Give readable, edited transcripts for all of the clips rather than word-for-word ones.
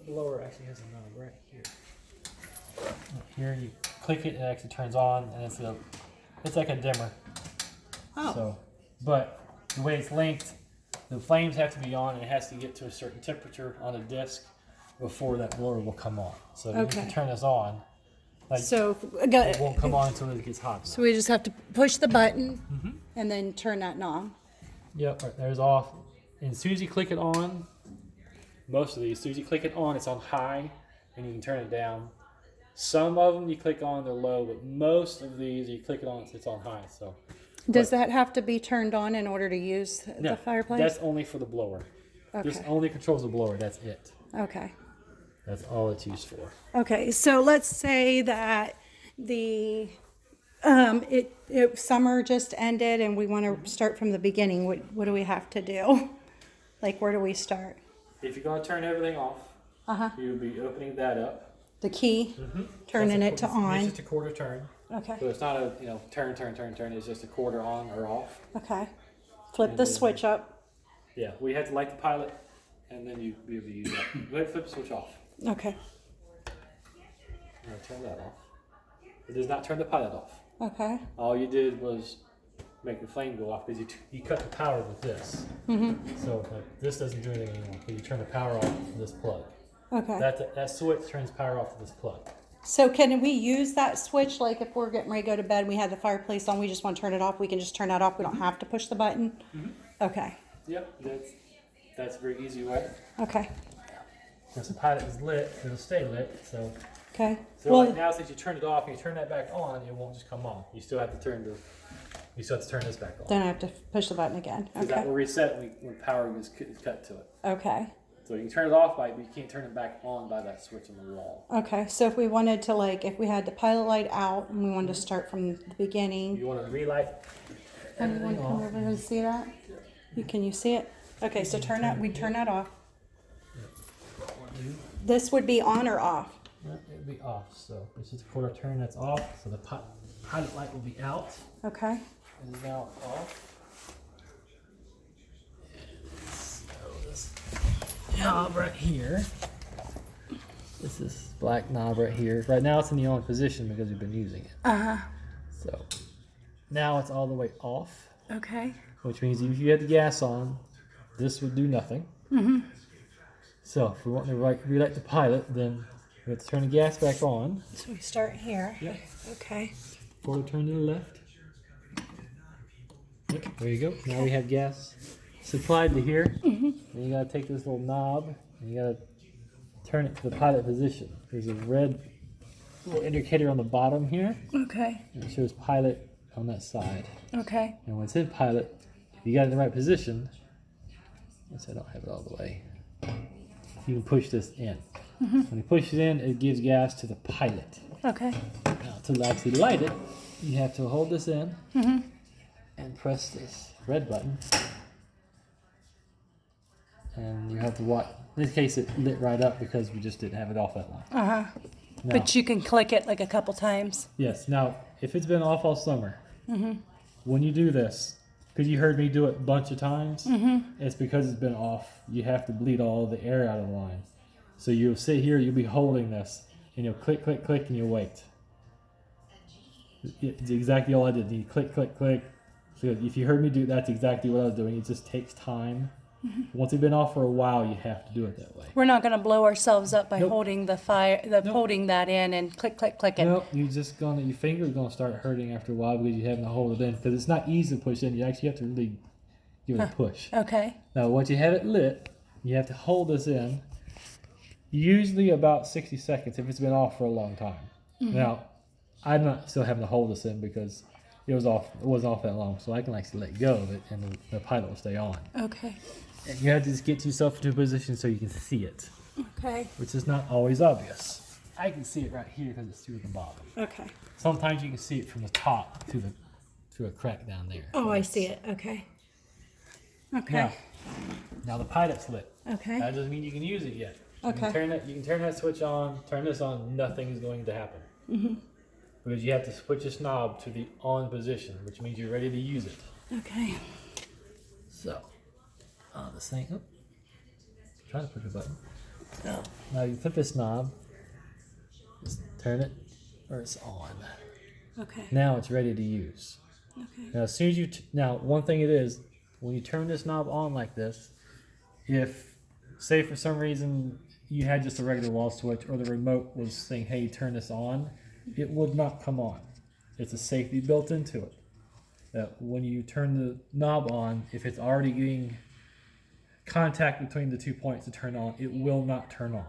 blower actually has a knob right here. Here you click it, it actually turns on, and it's like a dimmer. Oh. So, but the way it's linked, the flames have to be on, and it has to get to a certain temperature on a disc before that blower will come on. So you can turn this on. Like, So it won't come on until it gets hot. So we just have to push the button and then turn that knob. Yep, right there's off. And as soon as you click it on, most of these, as soon as you click it on, it's on high, and you can turn it down. Some of them you click on, they're low, but most of these you click it on, it's on high. So, does that have to be turned on in order to use the fireplace? That's only for the blower. Okay. This only controls the blower. That's it. Okay. That's all it's used for. Okay, so let's say that the summer just ended and we want to start from the beginning. What do we have to do? Like, where do we start? If you're going to turn everything off, you'll be opening that up. The key, turning it to on. It's just a quarter turn. Okay. So it's not a turn. It's just a quarter on or off. Okay. Flip the switch up. Yeah, we have to light the pilot, and then you'll be able to use that. Go ahead and flip the switch off. Okay. I'm going to turn that off. It does not turn the pilot off. Okay. All you did was make the flame go off because you cut the power with this. So this doesn't do anything anymore. But you turn the power off with this plug. Okay. That switch turns power off to this plug. So can we use that switch, like if we're getting ready to go to bed and we have the fireplace on, we just want to turn it off, we can just turn that off, we don't have to push the button? Okay. Yep, that's a very easy way. Okay. Once the pilot is lit, it'll stay lit. So well, now since you turned it off and you turn that back on, it won't just come on. You still have to turn this back on. Then I have to push the button again. Because that will reset when power is cut to it. Okay. So you can turn it off but you can't turn it back on by that switch on the wall. Okay, so if we wanted to, if we had the pilot light out and we wanted to start from the beginning. You want to relight. And you want to come over and see that? Can you see it? Okay, so we turn that off. This would be on or off? It would be off. So it's just a quarter turn that's off. So the pilot light will be out. Okay. And is now off. Knob right here. This is black knob right here. Right now it's in the on position because we've been using it. So now it's all the way off. Okay. Which means if you had the gas on, this would do nothing. So if we want to relight the pilot, then we have to turn the gas back on. So we start here. Yep. Okay. Quarter turn to the left. Yep, there you go. Now we have gas supplied to here. And you gotta take this little knob and you gotta turn it to the pilot position. There's a red little indicator on the bottom here. Okay. And it shows pilot on that side. Okay. And when it's in pilot, if you got it in the right position, unless I don't have it all the way, you can push this in. When you push it in, it gives gas to the pilot. Okay. Now to actually light it, you have to hold this in and press this red button. And you have to watch. In this case, it lit right up because we just didn't have it off that long. Now, but you can click it a couple times. Yes. Now, if it's been off all summer, when you do this, because you heard me do it a bunch of times, it's because it's been off. You have to bleed all the air out of the line. So you'll sit here, you'll be holding this, and you'll click, click, click, and you'll wait. It's exactly all I did. You click, click, click. So if you heard me do, that's exactly what I was doing. It just takes time. Once it's been off for a while, you have to do it that way. We're not going to blow ourselves up by holding holding that in and click, click, click it. Nope, your finger's gonna start hurting after a while because you having to hold it in because it's not easy to push in. You actually have to really give it a push. Okay. Now, once you have it lit, you have to hold this in. Usually about 60 seconds if it's been off for a long time. Now, I'm not still having to hold this in because it was off. It wasn't off that long, so I can actually let go of it and the pilot will stay on. Okay. And you have to just get yourself into a position so you can see it. Okay. Which is not always obvious. I can see it right here because it's through the bottom. Okay. Sometimes you can see it from the top to a crack down there. Oh, I see it. Okay. Okay. Now the pilot's lit. Okay. That doesn't mean you can use it yet. Okay. You can turn that switch on, turn this on, nothing is going to happen. Because you have to switch this knob to the on position, which means you're ready to use it. Okay. So, this thing, try to push a button. Now you flip this knob, just turn it, or it's on. Okay. Now it's ready to use. Okay. Now as soon as you, now one thing it is, when you turn this knob on like this, if, say for some reason you had just a regular wall switch or the remote was saying, hey, turn this on, it would not come on. It's a safety built into it. That when you turn the knob on, if it's already getting contact between the 2 points to turn on, it will not turn on.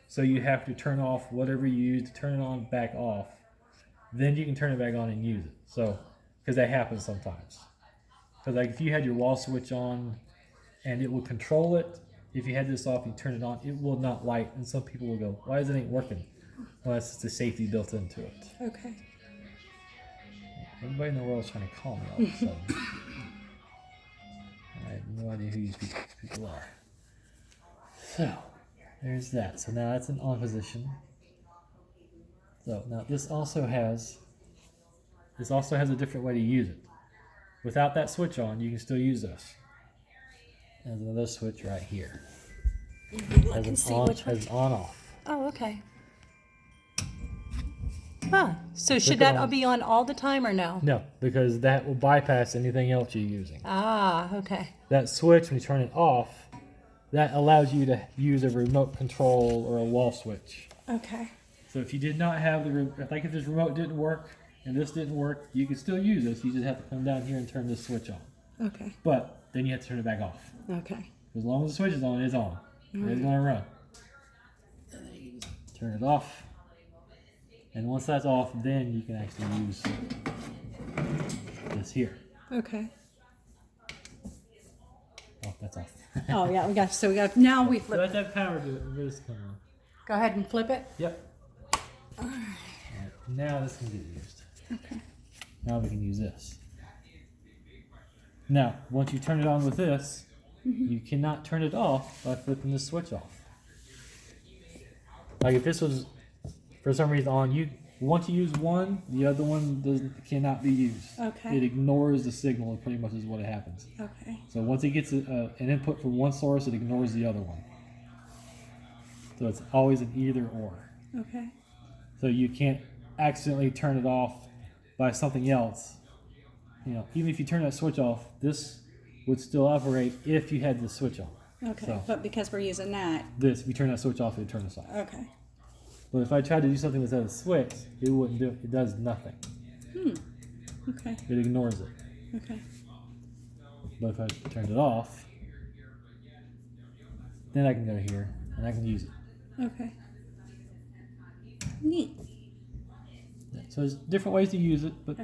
So you have to turn off whatever you use to turn it on back off. Then you can turn it back on and use it. So, because that happens sometimes. Because like if you had your wall switch on and it will control it, if you had this off and you turn it on, it will not light. And some people will go, why is it ain't working? Well, that's just the safety built into it. Okay. Everybody in the world is trying to call me all of a sudden. I have no idea who these people are. So, there's that. So now that's in on position. So now this also has a different way to use it. Without that switch on, you can still use this. There's another switch right here. I can see which one. Has on off. Oh, okay. Huh. So should that be on all the time or no? No, because that will bypass anything else you're using. Ah, okay. That switch, when you turn it off, that allows you to use a remote control or a wall switch. Okay. So if you did not have if this remote didn't work and this didn't work, you could still use this. You just have to come down here and turn this switch on. Okay. But then you have to turn it back off. Okay. As long as the switch is on, it's on. It's going to run. And then you can just turn it off. And once that's off, then you can actually use this here. Okay. Oh, that's off. Oh yeah, now we So flip let it. that power do it. Reverse come on. Go ahead and flip it. Yep. All right. Now this can get used. Okay. Now we can use this. Now, once you turn it on with this, you cannot turn it off by flipping the switch off. Like if this was, for some reason, on, you once you use one, the other one cannot be used. Okay. It ignores the signal. Pretty much is what it happens. Okay. So once it gets an input from one source, it ignores the other one. So it's always an either or. Okay. So you can't accidentally turn it off by something else. You know, even if you turn that switch off, this would still operate if you had the switch on. Okay. So, But because we're using that. if you turn that switch off, it would turn this off. Okay. But if I tried to do something without a switch, it wouldn't do it. It does nothing. Okay. It ignores it. Okay. But if I turned it off, then I can go here and I can use it. Okay. Neat. Yeah, so there's different ways to use it, but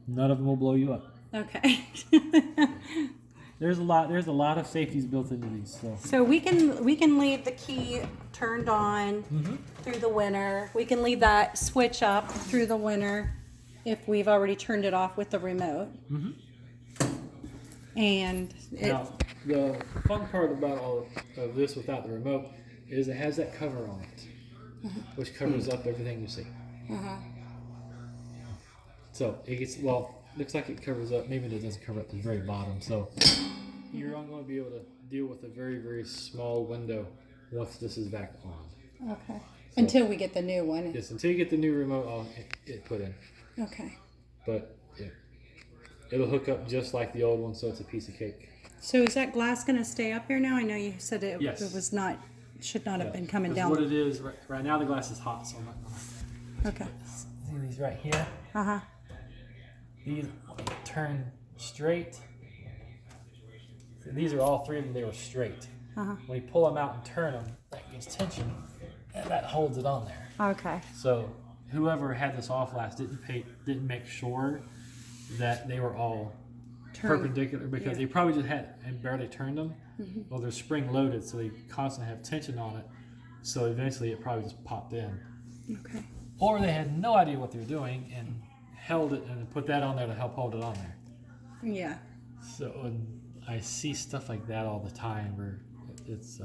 none of them will blow you up. Okay. There's a lot of safeties built into these. So we can leave the key turned on through the winter. We can leave that switch up through the winter if we've already turned it off with the remote. And Now, the fun part about all of this without the remote is it has that cover on it, which covers up everything you see. So it gets, looks like it covers up. Maybe it doesn't cover up the very bottom. So you're only going to be able to deal with a very, very small window once this is back on. okay. So, until we get the new one. Yes, until you get the new remote on it put in. Okay. But yeah, it'll hook up just like the old one, so it's a piece of cake. So is that glass going to stay up here now? I know you said it was not, should not have been coming down. What it is right now, the glass is hot, so I'm not going to. Okay. See these right here? These turn straight. So these are all three of them. They were straight. When you pull them out and turn them, that gives tension, and that holds it on there. Okay. So whoever had this off last didn't make sure that they were all perpendicular, because they probably just had and barely turned them. Well, they're spring loaded, so they constantly have tension on it. So eventually, it probably just popped in. Okay. Or they had no idea what they were doing and held it and put that on there to help hold it on there. Yeah. So I see stuff like that all the time where it's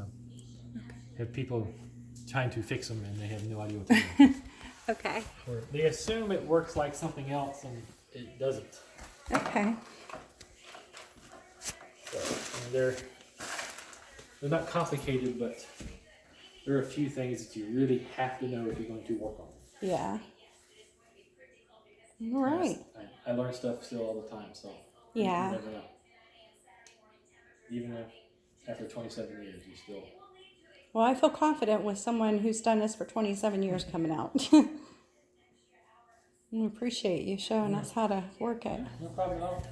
have people trying to fix them and they have no idea what they're doing. Okay. Or they assume it works like something else and it doesn't. Okay. So, and they're not complicated, but there are a few things that you really have to know if you're going to work on it. Yeah. All right. I learn stuff still all the time, so Yeah. you never know. Even if after 27 years, you still. Well, I feel confident with someone who's done this for 27 years coming out. I appreciate you showing us how to work it. No problem at all.